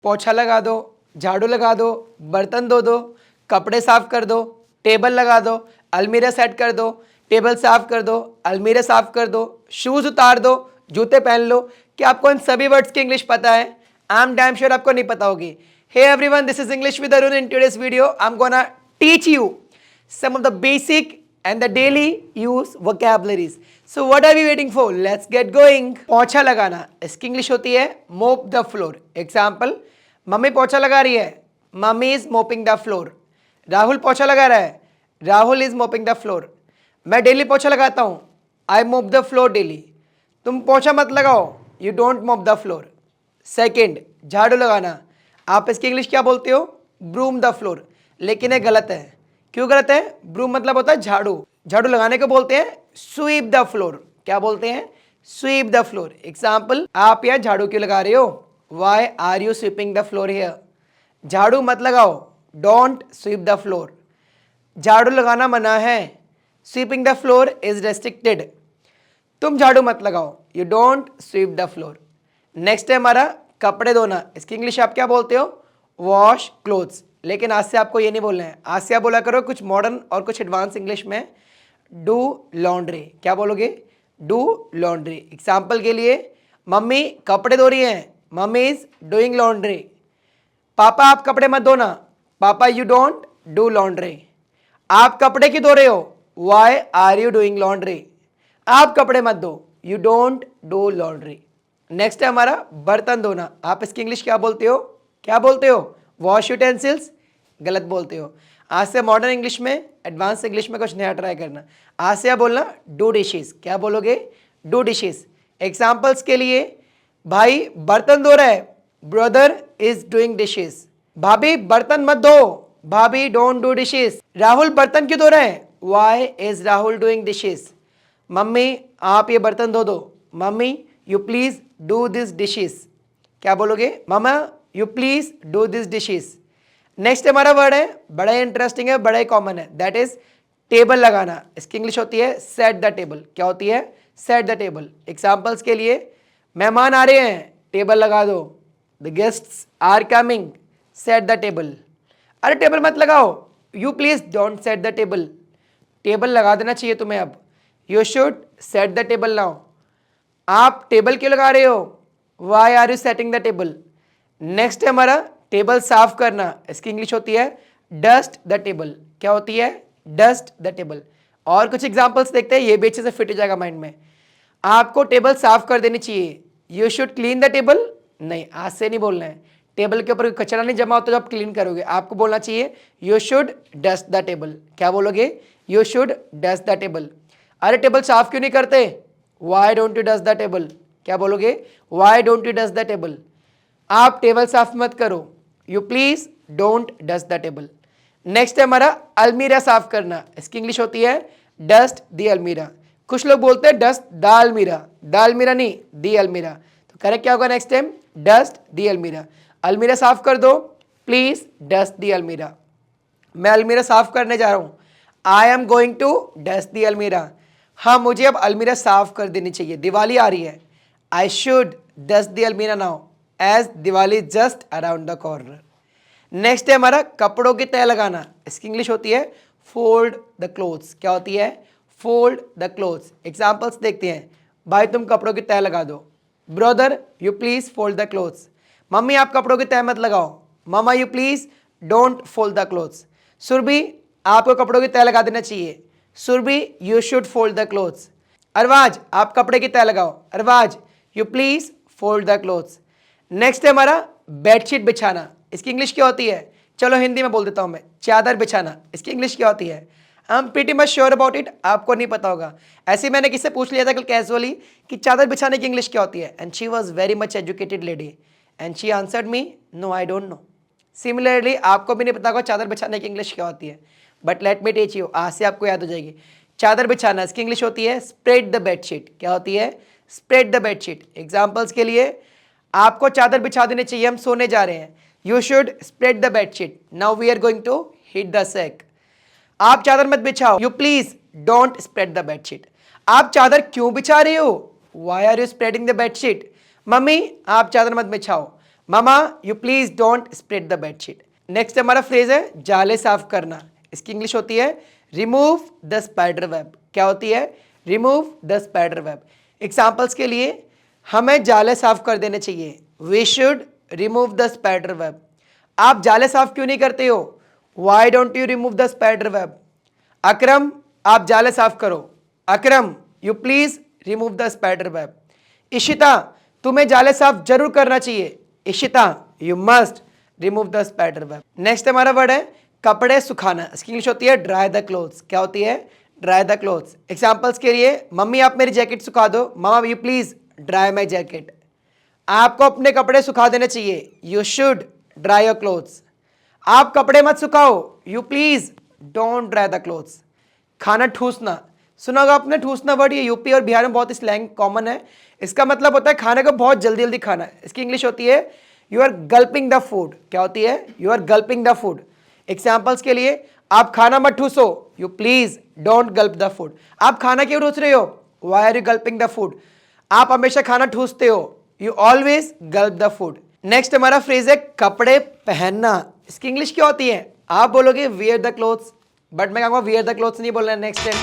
पोछा लगा दो, झाड़ू लगा दो, बर्तन धो दो, कपड़े साफ कर दो, टेबल लगा दो, अलमीरा सेट कर दो, टेबल साफ कर दो, अलमीरा साफ कर दो, शूज उतार दो, जूते पहन लो। क्या आपको इन सभी वर्ड्स की इंग्लिश पता है? आई एम डैम श्योर आपको नहीं पता होगी। Hey everyone, this is English with Arun. In today's video I am gonna teach you some of the basic and the daily use vocabularies. So what are we waiting for? Let's get going. पोछा लगाना, इसकी English होती है mop the floor. Example, mummy पोछा लगा रही है, mummy is mopping the floor. Rahul पोछा लगा रहा है, Rahul is mopping the floor. मैं डेली पोछा लगाता हूँ, I mop the floor daily. तुम पोछा मत लगाओ, you don't mop the floor. Second, झाड़ू लगाना, आप इसकी इंग्लिश क्या बोलते हो? Broom the floor. लेकिन ये गलत है। क्यों गलत है? ब्रूम मतलब होता है झाड़ू, झाड़ू लगाने को बोलते हैं स्वीप द फ्लोर। क्या बोलते हैं? Sweep the floor. एग्जाम्पल, आप यहाँ झाड़ू क्यों लगा रहे हो? Why are you sweeping the floor here? झाड़ू मत लगाओ, डोंट स्वीप द फ्लोर। झाड़ू लगाना मना है, sweeping the floor is restricted. तुम झाड़ू मत लगाओ, you don't sweep the floor. Next है हमारा कपड़े धोना, इसकी इंग्लिश आप क्या बोलते हो? Wash clothes. लेकिन आज से आपको ये नहीं बोलना है, आज से आप बोला करो कुछ मॉडर्न और कुछ एडवांस इंग्लिश में, डू लॉन्ड्री। क्या बोलोगे? Do laundry. एग्जाम्पल के लिए, मम्मी कपड़े धो रही हैं, मम्मी इज डूइंग लॉन्ड्री। पापा आप कपड़े मत धोना, पापा यू डोंट डू लॉन्ड्री। आप कपड़े क्यों धो रहे हो? Why are you doing laundry? आप कपड़े मत धो, you don't do laundry. Next है हमारा बर्तन धोना, आप इसकी इंग्लिश क्या बोलते हो? क्या बोलते हो? Wash utensils. गलत बोलते हो। आज से मॉडर्न इंग्लिश में, एडवांस इंग्लिश में कुछ नया ट्राई करना। आज से आप बोलना डू डिशेस। क्या बोलोगे? Do dishes. एग्जाम्पल्स के लिए, भाई बर्तन धो रहा है, ब्रदर इज डूइंग डिशेस। भाभी बर्तन मत धो, भाभी डोंट डू डिशेस। राहुल बर्तन क्यों धो रहे हैं? Why is Rahul doing dishes. मम्मी आप ये बर्तन धो दो, मम्मी you please do this dishes. क्या बोलोगे? Mama you please do this dishes. Next हमारा वर्ड है, बड़ा इंटरेस्टिंग है, बड़ा ही कॉमन है, दैट इज टेबल लगाना। इसकी इंग्लिश होती है सेट द टेबल। क्या होती है? Set the table. एग्जाम्पल्स के लिए, मेहमान आ रहे हैं, टेबल लगा दो। The guests are coming, set the table. अरे टेबल मत लगाओ, you please don't set the table. Table लगा देना चाहिए तुम्हें अब, you should set the table now. आप टेबल क्यों लगा रहे हो? Why are you setting the table. Next है हमारा टेबल साफ करना, इसकी इंग्लिश होती है डस्ट द टेबल। क्या होती है? Dust the table. और कुछ एग्जांपल्स देखते हैं, ये भी अच्छे से फिट हो जाएगा माइंड में। आपको टेबल साफ कर देनी चाहिए, you should clean the table. नहीं, आज से नहीं बोलना है। टेबल के ऊपर कचरा नहीं जमा होता तो आप क्लीन करोगे, आपको बोलना चाहिए you should dust the table. क्या बोलोगे? You should dust the table. अरे टेबल साफ क्यों नहीं करते? Y don't you dust the table. क्या बोलोगे? Y don't you dust the table. आप टेबल साफ मत करो, you please don't dust the table. Next है हमारा अलमीरा साफ करना, इसकी इंग्लिश होती है डस्ट द अलमीरा। कुछ लोग बोलते हैं डस्ट द अलमीरा, द अलमीरा नहीं, द अलमीरा। तो करेक्ट क्या होगा नेक्स्ट टाइम? डस्ट द अलमीरा। अलमीरा साफ कर दो, प्लीज डस्ट द अलमीरा। मैं अलमीरा साफ करने जा रहा हूँ, I am going to dust the अलमीरा। हाँ, मुझे अब अलमीरा साफ कर देनी चाहिए, दिवाली आ रही है, आई शुड डस्ट द अलमीरा now as Diwali just around the corner. Next है हमारा कपड़ों की तह लगाना, इसकी इंग्लिश होती है फोल्ड द क्लोथ्स। क्या होती है? Fold the clothes. एग्जाम्पल्स देखते हैं, भाई तुम कपड़ों की तह लगा दो, brother you please fold the clothes. मम्मी आप कपड़ों की तह मत लगाओ, mama you please don't fold the clothes. Surabhi आपको कपड़ों की तह लगा देना चाहिए, Surabhi you should fold the clothes. Arwaz आप कपड़े की तह लगाओ, Arwaz you please fold the clothes. Next है हमारा बेडशीट बिछाना, इसकी इंग्लिश क्या होती है? चलो हिंदी में बोल देता हूं मैं, चादर बिछाना। इसकी इंग्लिश क्या होती है? I am pretty much sure about it, आपको नहीं पता होगा। ऐसे मैंने किससे पूछ लिया था कल कैजुअली कि चादर बिछाने की इंग्लिश क्या होती है, and she was very much educated lady and she answered me know I don't know. Similarly आपको भी नहीं पता होगा चादर बिछाने की इंग्लिश क्या होती है, but let me teach you, आज से आपको याद हो जाएगी। चादर बिछाना, इसकी इंग्लिश होती है स्प्रेड द बेडशीट। क्या होती है? Spread the bedsheet. एग्जाम्पल्स के लिए, आपको चादर बिछा देनी चाहिए, हम सोने जा रहे हैं, you should spread the bedsheet, now we are going to hit the sack. आप चादर मत बिछाओ, you please don't spread the bedsheet. आप चादर क्यों बिछा रहे हो? Why are you spreading the bedsheet. मम्मी आप चादर मत बिछाओ, mama you please don't spread the bedsheet. Next हमारा फ्रेज है जाले साफ करना, इसकी इंग्लिश होती है रिमूव द स्पाइडर वेब। क्या होती है? Remove the spider web. Examples के लिए हमें जाले साफ कर देने चाहिए, we should remove the spider web. आप जाले साफ क्यों नहीं करते हो? Why don't you remove the spider web? Akram आप जाले साफ करो, Akram you please remove the spider web. Ishita तुम्हें जाले साफ जरूर करना चाहिए, Ishita you must remove the spider web. Next हमारा वर्ड है कपड़े सुखाना, इसकी इंग्लिश होती है ड्राई द क्लोथ्स। क्या होती है? Dry the clothes. एग्जाम्पल्स के लिए मम्मी आप मेरी जैकेट सुखा दो, mama you please dry my jacket. आपको अपने कपड़े सुखा देने चाहिए, you should dry your clothes. आप कपड़े मत सुखाओ, you please don't dry the clothes. खाना ठूसना, सुना होगा आपने ठूसना वर्ड, ये यूपी और बिहार में बहुत स्लैंग कॉमन है। इसका मतलब होता है खाने को बहुत जल्दी जल्दी खाना है। इसकी इंग्लिश होती है you are gulping the food. क्या होती है? You are gulping the food. Examples के लिए आप खाना मत ठूसो, you please don't gulp the food. आप खाना क्यों ठूस रहे हो? Why are you gulping the food? आप हमेशा खाना ठूसते हो, you always gulp the food. Next हमारा फ्रेज है कपड़े पहनना, इसकी इंग्लिश क्या होती है? आप बोलोगे वियर द क्लोथ्स, बट मैं कहूँगा वियर द क्लोथ्स नहीं बोलना है नेक्स्ट टाइम।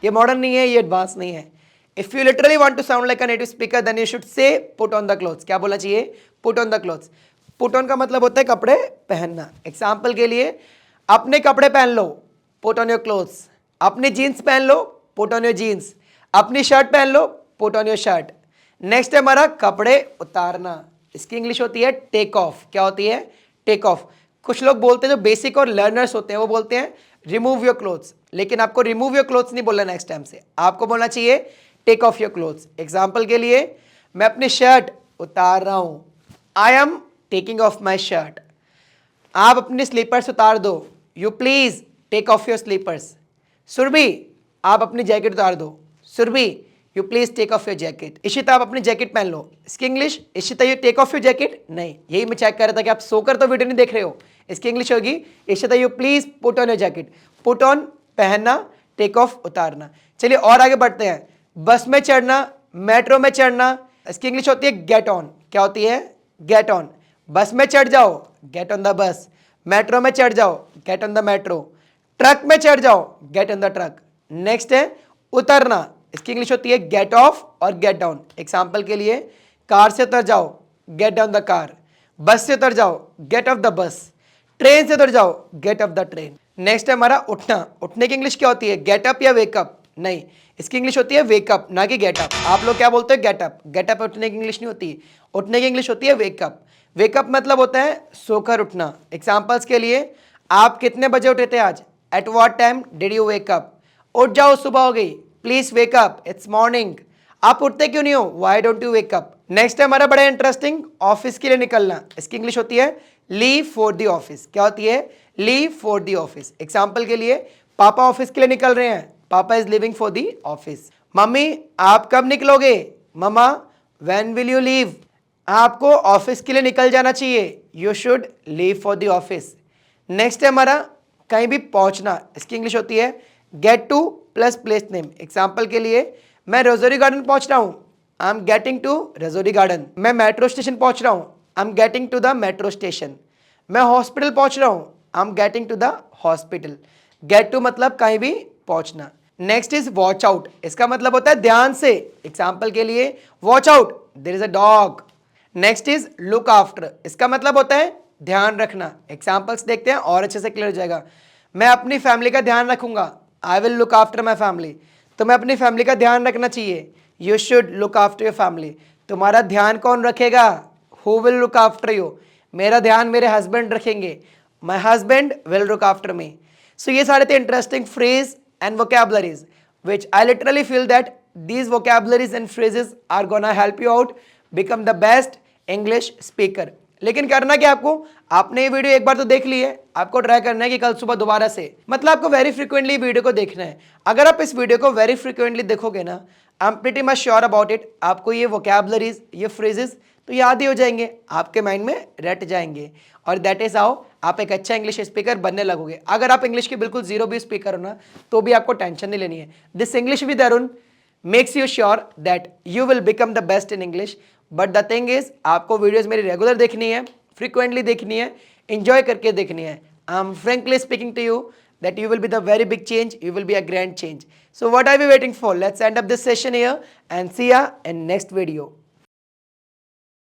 ये मॉडर्न नहीं है, ये एडवांस नहीं है। If you literally want to sound like a native speaker then you should say put on the clothes. क्या बोलना चाहिए? Put on the clothes. Put on का मतलब होता है कपड़े पहनना। एग्जाम्पल के लिए अपने कपड़े पहन लो, पुट ऑन योर क्लोथ्स। अपनी जीन्स पहन लो, पुट ऑन योर जीन्स। अपनी शर्ट पहन लो, put on your shirt. Next है हमारा कपड़े उतारना, इसकी इंग्लिश होती है टेक ऑफ। क्या होती है? Take off. कुछ लोग बोलते हैं जो बेसिक और लर्नर्स होते हैं वो बोलते हैं रिमूव योर क्लोथ्स, लेकिन आपको रिमूव योर क्लोथ्स नहीं बोलना नेक्स्ट टाइम से, आपको बोलना चाहिए take off your clothes. Example के लिए मैं अपनी शर्ट उतार रहा हूं, I am taking off my shirt. आप अपने स्लीपर्स उतार दो, you please take off your slippers. Surabhi आप अपनी जैकेट उतार दो, Surabhi you please take off your jacket. Ishita आप अपनी जैकेट पहन लो, इसकी English Ishita you take off your jacket नहीं। यही मैं चेक कर रहा था कि आप सोकर तो वीडियो नहीं देख रहे हो। इसकी इंग्लिश होगी Ishita you please put on your jacket. Put on पहनना, टेक ऑफ उतारना। चलिए और आगे बढ़ते हैं। बस में चढ़ना, मेट्रो में चढ़ना, इसकी इंग्लिश होती है गेट ऑन। क्या होती है? Get on. बस में चढ़ जाओ, get on the bus. Metro में चढ़ जाओ, get on the metro. Truck में चढ़ जाओ, get on the truck. Next है उतरना, इसकी इंग्लिश होती है गेट ऑफ और गेट डाउन। एग्जाम्पल के लिए कार से उतर जाओ, गेट डाउन द कार। बस से उतर जाओ, get off the bus. Train से उतर जाओ, get off the train. Next है हमारा उठना, उठने की इंग्लिश क्या होती है? गेट अप या वेकअप? नहीं, इसकी इंग्लिश होती है वेकअप, ना कि गेट अप। आप लोग क्या बोलते हो? Get up. गेट अप उठने की इंग्लिश नहीं होती, उठने की इंग्लिश होती है वेकअप। वेकअप मतलब होता है सोकर उठना। एग्जाम्पल्स के लिए आप कितने बजे उठे थे आज? At what time did you wake up? उठ जाओ, सुबह हो गई, प्लीज वेकअप, इट्स मॉर्निंग। आप उठते क्यों नहीं हो? Why don't you wake up? Next है हमारा बड़ा इंटरेस्टिंग ऑफिस के लिए निकलना, इसकी इंग्लिश होती है लीव फॉर द ऑफिस। क्या होती है? Leave for the office. Example के लिए पापा ऑफिस के लिए निकल रहे हैं, papa is leaving for the office. मम्मी आप कब निकलोगे? Mama when will you leave? आपको ऑफिस के लिए निकल जाना चाहिए, you should leave for the office. Next है हमारा कहीं भी पहुंचना, इसकी इंग्लिश होती है get to plus place name. Example के लिए मैं रोजोरी गार्डन पहुंच रहा हूं, I am getting to Rajouri garden. मैं मेट्रो स्टेशन पहुंच रहा हूं, I am getting to the metro station. मैं हॉस्पिटल पहुंच रहा हूं, I am getting to the hospital. Get to मतलब कहीं भी पहुंचना। नेक्स्ट इज वॉच आउट, इसका मतलब होता है ध्यान से। एग्जाम्पल के लिए watch out there is a dog. Next is look after, इसका मतलब होता है ध्यान रखना। एग्जाम्पल्स देखते हैं और अच्छे से क्लियर हो जाएगा। मैं अपनी फैमिली का ध्यान रखूंगा, I will look after my family. तुम्हें अपनी फैमिली का ध्यान रखना चाहिए, you should look after your family. तुम्हारा ध्यान कौन रखेगा? Who will look after you? मेरा ध्यान मेरे हस्बैंड रखेंगे, my husband will look after me. So ये सारे थे interesting phrase and vocabularies which I literally feel that these vocabularies and phrases are gonna help you out become the best English speaker। लेकिन करना क्या आपको? आपने ये वीडियो एक बार तो देख ली है, आपको ट्राई करना है कि कल सुबह दोबारा से, मतलब आपको वेरी फ्रिक्वेंटली वीडियो को देखना है। अगर आप इस वीडियो को वेरी फ्रिक्वेंटली देखोगे ना, I am pretty much sure about it, आपको ये वोकैबुलरीज, ये फ्रेजेस तो याद ही हो जाएंगे, आपके माइंड में रट जाएंगे, और दैट इज हाउ आप एक अच्छा इंग्लिश स्पीकर बनने लगोगे। अगर आप इंग्लिश के बिल्कुल जीरो भी स्पीकर हो ना, तो भी आपको टेंशन नहीं लेनी है। This English with Arun makes you sure that you will become the best in English. But the thing is, आपको वीडियोज़ मेरी रेगुलर देखनी है, फ्रिक्वेंटली देखनी है, इंजॉय करके देखनी है. I am frankly speaking to you that you will be the very big change, you will be a grand change. So what are we waiting for? Let's end up this session here and see ya in next video.